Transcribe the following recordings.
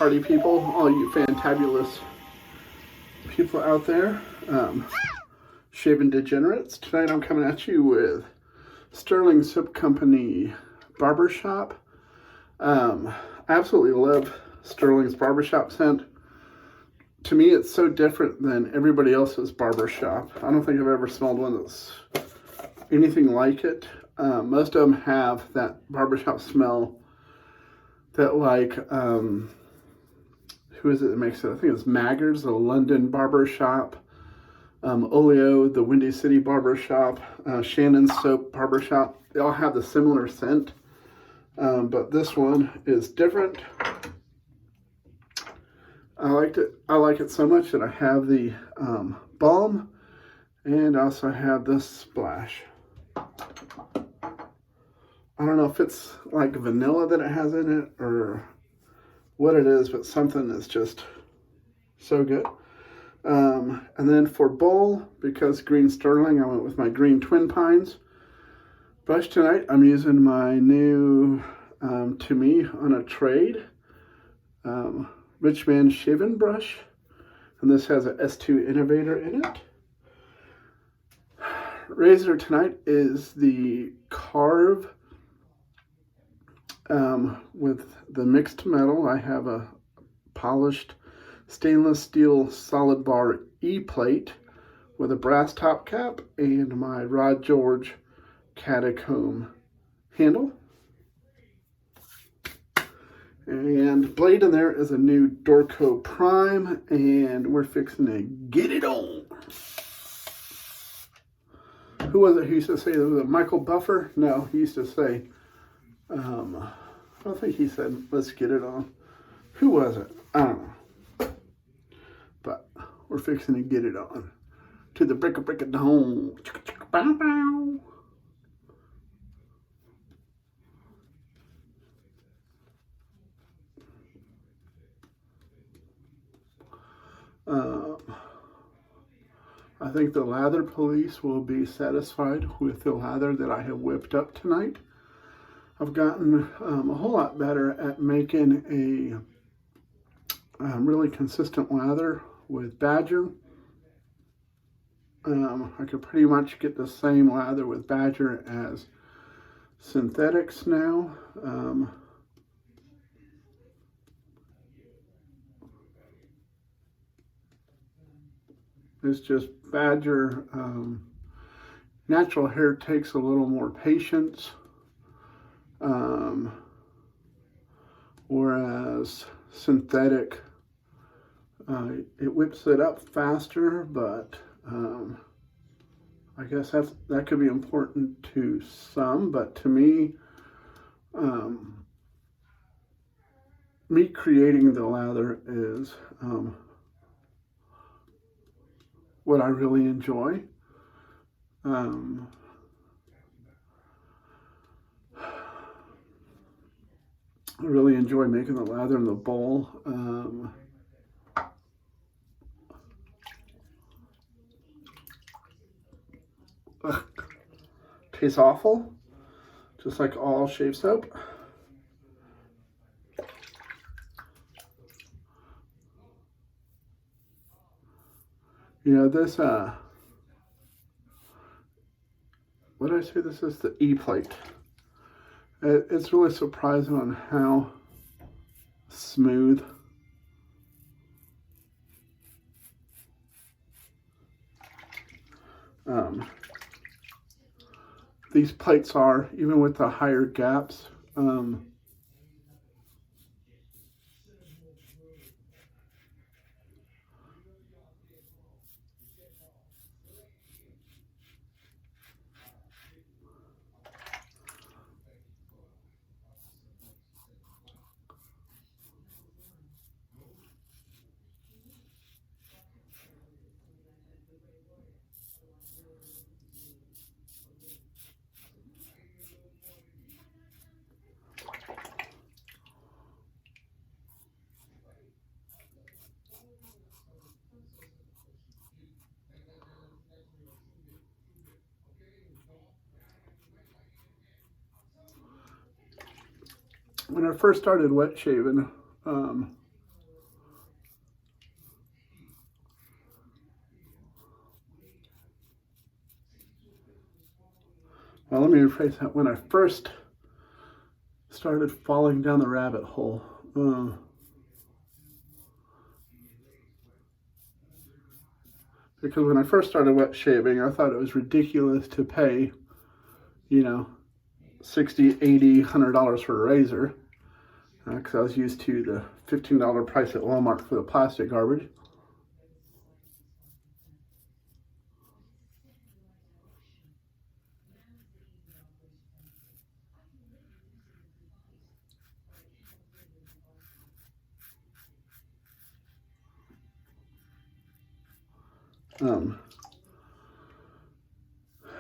party people, all you fantabulous people out there, shaven degenerates. Tonight I'm coming at you with Stirling Soap Company Barbershop. I absolutely love Stirling's Barbershop scent. To me, it's so different than everybody else's barbershop. I don't think I've ever smelled one that's anything like it. Most of them have that barbershop smell that, like, who is it that makes it? I think it's Maggard's, the London Barbershop. Oleo, the Windy City Barbershop. Shannon's Soap Barbershop. They all have the similar scent. But this one is different. I like it so much that I have the balm, and also have this splash. I don't know if it's like vanilla that it has in it or what it is, but something that's just so good. And then for bowl, because green Stirling, I went with my green Twin Pines brush tonight. I'm using my new, to me, on a trade, RichMan shaving brush, and this has a S2 innovator in it. Razor tonight is the Karve with the mixed metal. I have a polished stainless steel solid bar E-plate with a brass top cap and my Rod George catacomb handle. And blade in there is a new Dorco Prime, and we're fixing to get it on. Who was it who used to say, was it Michael Buffer? No, he used to say, I don't think he said, let's get it on. Who was it? I don't know. But we're fixing to get it on. To the break of dawn. Bow, bow. I think the lather police will be satisfied with the lather that I have whipped up tonight. I've gotten a whole lot better at making a really consistent lather with Badger. I could pretty much get the same lather with Badger as synthetics now. It's just Badger. Natural hair takes a little more patience, whereas synthetic, it whips it up faster, but I guess that could be important to some, but to me, me creating the lather is what I really enjoy. I really enjoy making the lather in the bowl. Tastes awful, just like all shave soap. You know, this, what did I say? This is the E-plate. It's really surprising on how smooth these plates are, even with the higher gaps. When I first started wet shaving, Well, let me rephrase that. When I first started falling down the rabbit hole, because when I first started wet shaving, I thought it was ridiculous to pay, you know, $60, $80, $100 for a razor, because I was used to the $15 price at Walmart for the plastic garbage.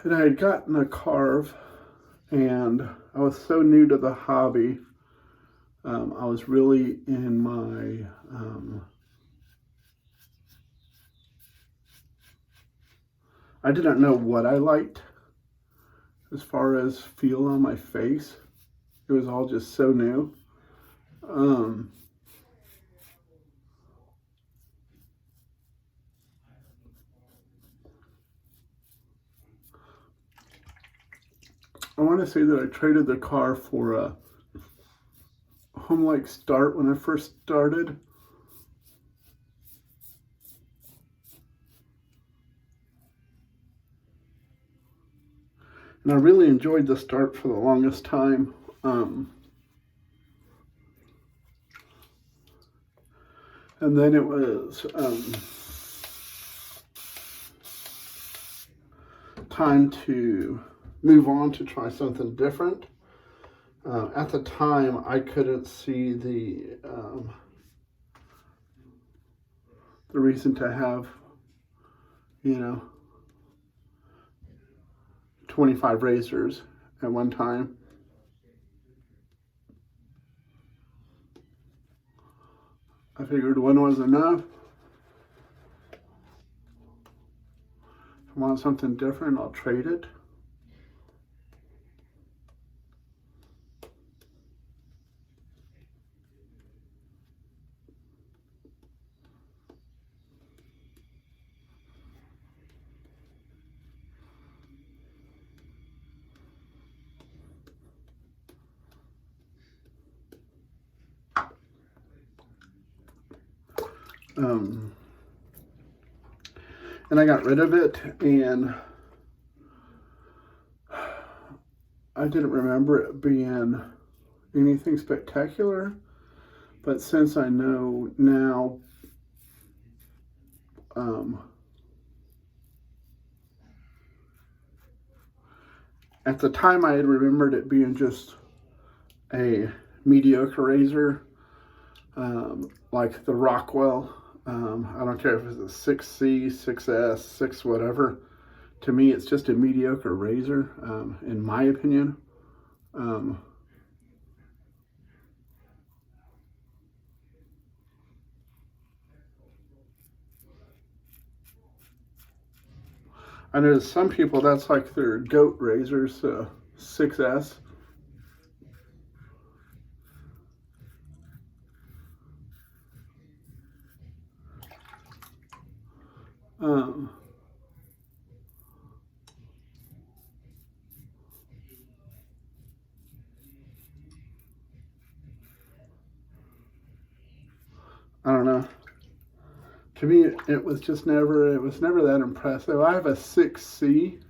And I had gotten a Karve, and I was so new to the hobby. I was really in my I didn't know what I liked as far as feel on my face. It was all just so new. I want to say that I traded the car for a home-like start when I first started. And I really enjoyed the start for the longest time. And then it was time to move on to try something different. At the time, I couldn't see the reason to have, 25 razors at one time. I figured one was enough. If I want something different, I'll trade it. And I got rid of it, and I didn't remember it being anything spectacular, but since I know now, at the time I had remembered it being just a mediocre razor, like the Rockwell. I don't care if it's a 6C, 6S, 6 whatever. To me, it's just a mediocre razor, in my opinion. I know some people, that's like their goat razors, 6S. I don't know. To me, it was never that impressive. I have a 6C,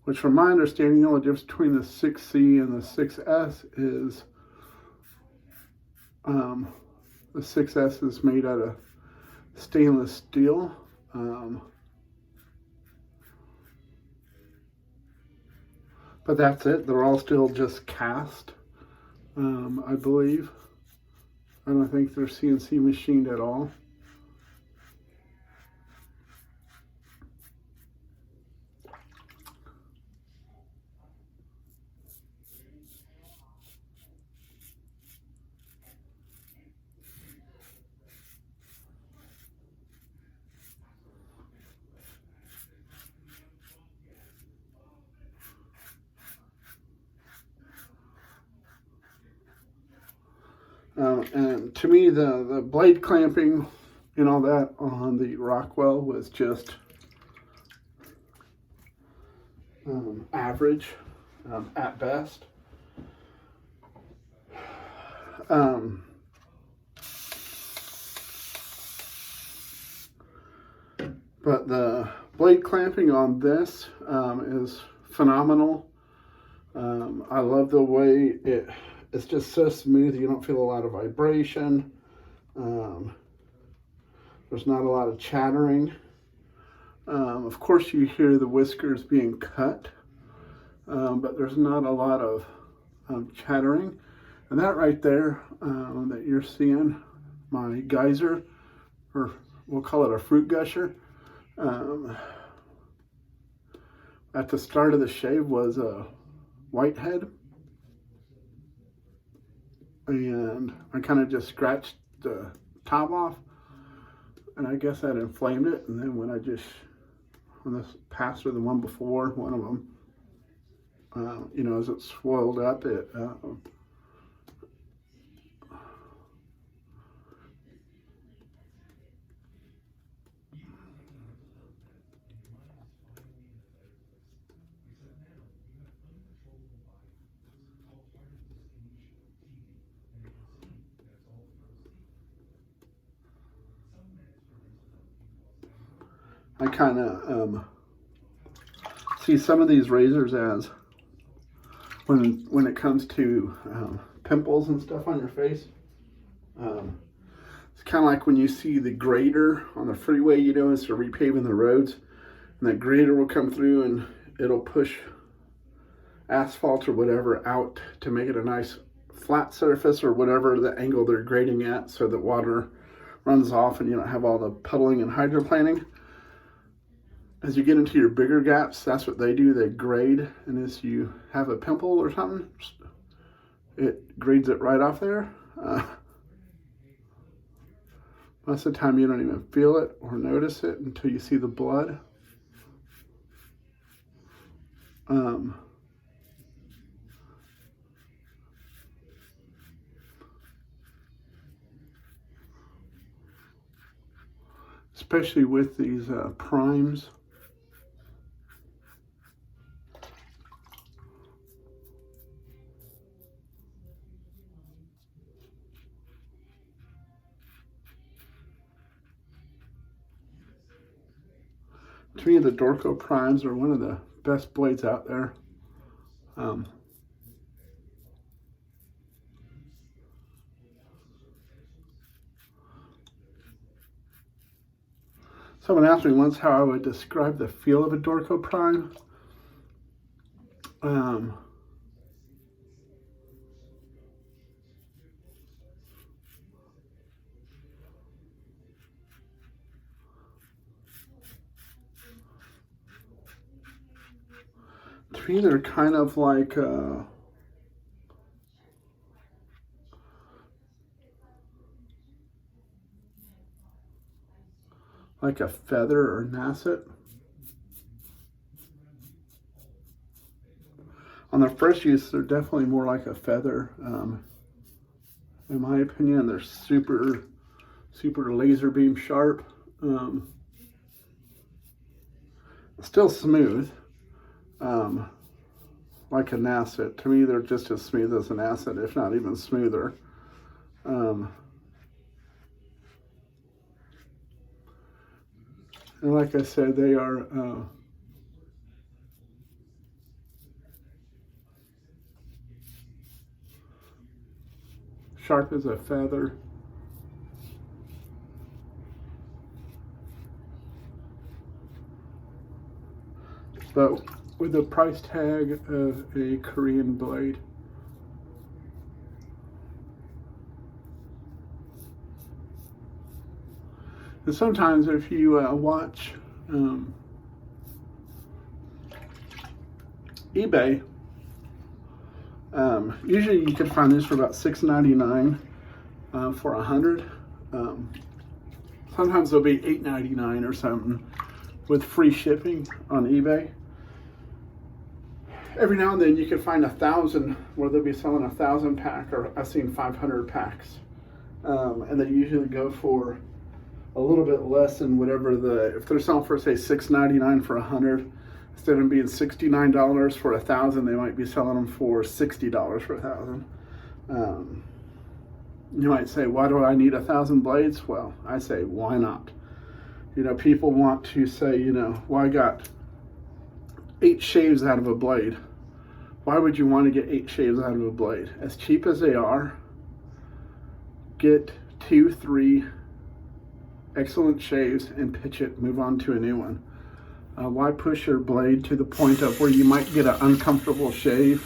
which from my understanding, the only difference between the 6C and the 6S is the 6S is made out of stainless steel. But that's it. They're all still just cast, I believe. I don't think they're CNC machined at all. And to me, the blade clamping and all that on the Rockwell was just average at best. But the blade clamping on this is phenomenal. I love the way it's just so smooth. You don't feel a lot of vibration. There's not a lot of chattering. Of course, you hear the whiskers being cut, but there's not a lot of chattering. And that right there that you're seeing, my geyser, or we'll call it a fruit gusher, at the start of the shave was a whitehead. And I kind of just scratched the top off, and I guess that inflamed it. And then when this passed through the one before, one of them, as it swelled up, I kind of see some of these razors as when it comes to pimples and stuff on your face. It's kind of like when you see the grader on the freeway, as they're repaving the roads, and that grader will come through and it'll push asphalt or whatever out to make it a nice flat surface, or whatever the angle they're grading at, so that water runs off and you don't have all the puddling and hydroplaning. As you get into your bigger gaps, that's what they do. They grade, and as you have a pimple or something, it grades it right off there. Most of the time you don't even feel it or notice it until you see the blood. Especially with these primes. To me, the Dorco primes are one of the best blades out there. Someone asked me once how I would describe the feel of a Dorco prime. To me, they're kind of like a feather or nasset. On their first use, they're definitely more like a feather. In my opinion, they're super, super laser beam sharp. Still smooth. Like a nasset. To me, they're just as smooth as an nasset, if not even smoother. And like I said, they are sharp as a feather. But with the price tag of a Korean blade. And sometimes if you watch eBay, usually you can find this for about $6.99 for 100. Sometimes they'll be $8.99 or something with free shipping on eBay. Every now and then you can find 1,000 where they'll be selling 1,000 pack, or I've seen 500 packs, and they usually go for a little bit less than whatever if they're selling for, say, $6.99 for 100, Instead of being $69 for 1,000, they might be selling them for $60 for 1,000. You might say, why do I need 1,000 blades? Well, I say, why not? You know, people want to say, you know, well, I got 8 shaves out of a blade. Why would you want to get 8 shaves out of a blade? As cheap as they are, get 2, 3 excellent shaves and pitch it, move on to a new one. Why push your blade to the point of where you might get an uncomfortable shave?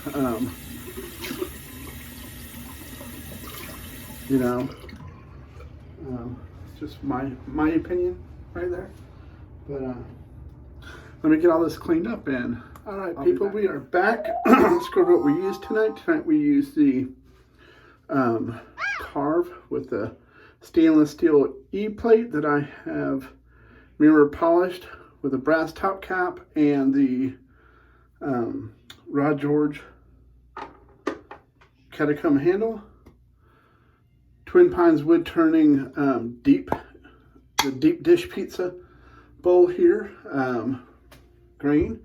You know, it's just my opinion right there. But let me get all this cleaned up and all right, people, we are back. Let's go over what we used tonight. Tonight we used the Karve with the stainless steel E-plate that I have mirror polished with a brass top cap and the Rod George catacomb handle. Twin Pines wood turning the deep dish pizza bowl here, green.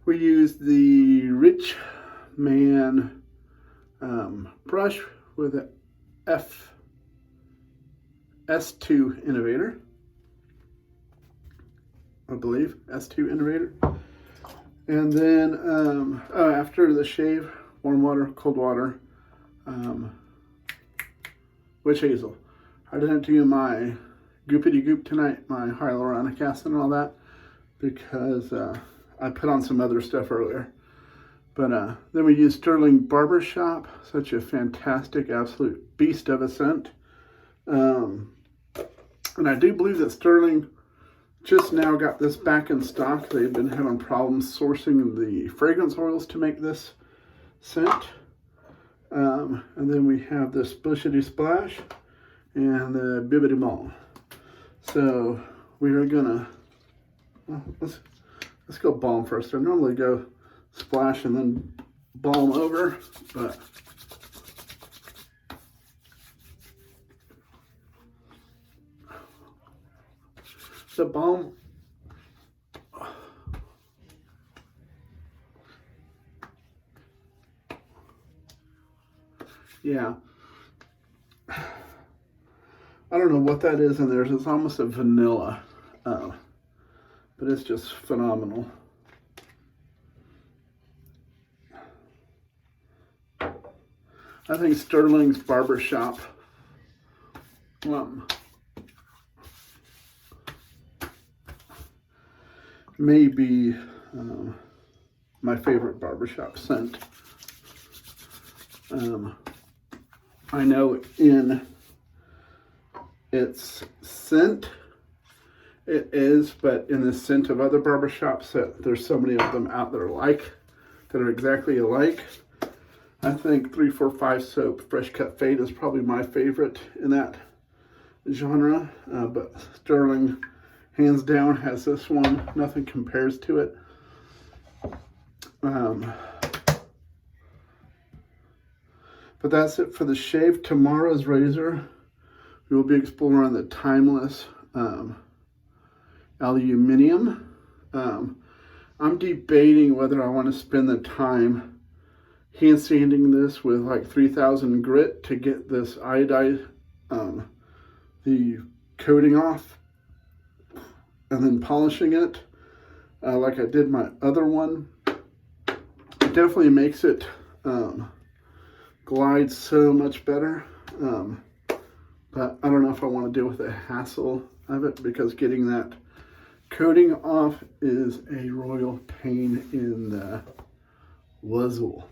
We used the RichMan brush with a S2 innovator, I believe, S2 innovator. And then after the shave, warm water, cold water, witch hazel. I didn't do my goopity goop tonight, my hyaluronic acid and all that, because I put on some other stuff earlier. But then we used Stirling Barbershop, such a fantastic, absolute beast of a scent. And I do believe that Stirling just now got this back in stock. They've been having problems sourcing the fragrance oils to make this scent. And then we have this Bushity Splash and the Bibbidi Ball. So we are gonna, let's go balm first. I normally go splash and then balm over, but the balm, yeah, I don't know what that is in there. It's almost a vanilla, but it's just phenomenal. I think Stirling's Barbershop may be my favorite barbershop scent. I know in its scent it is, but in the scent of other barbershops, there's so many of them out there that are exactly alike. I think 345 Soap Fresh Cut Fade is probably my favorite in that genre, but Stirling hands down has this one. Nothing compares to it. But that's it for the shave. Tomorrow's razor, we will be exploring the timeless aluminum. I'm debating whether I want to spend the time hand sanding this with like 3000 grit to get this iodide, the coating off, and then polishing it like I did my other one. It definitely makes it glide so much better, but I don't know if I want to deal with the hassle of it, because getting that coating off is a royal pain in the wuzzle.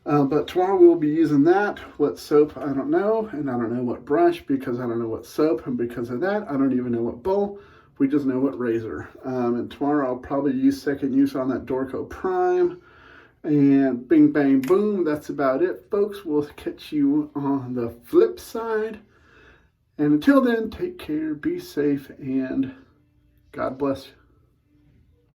But tomorrow we'll be using that. What soap, I don't know. And I don't know what brush, because I don't know what soap. And because of that, I don't even know what bowl. We just know what razor. And tomorrow I'll probably use second use on that Dorco Prime. And bing, bang, boom. That's about it, folks. We'll catch you on the flip side. And until then, take care, be safe, and God bless you.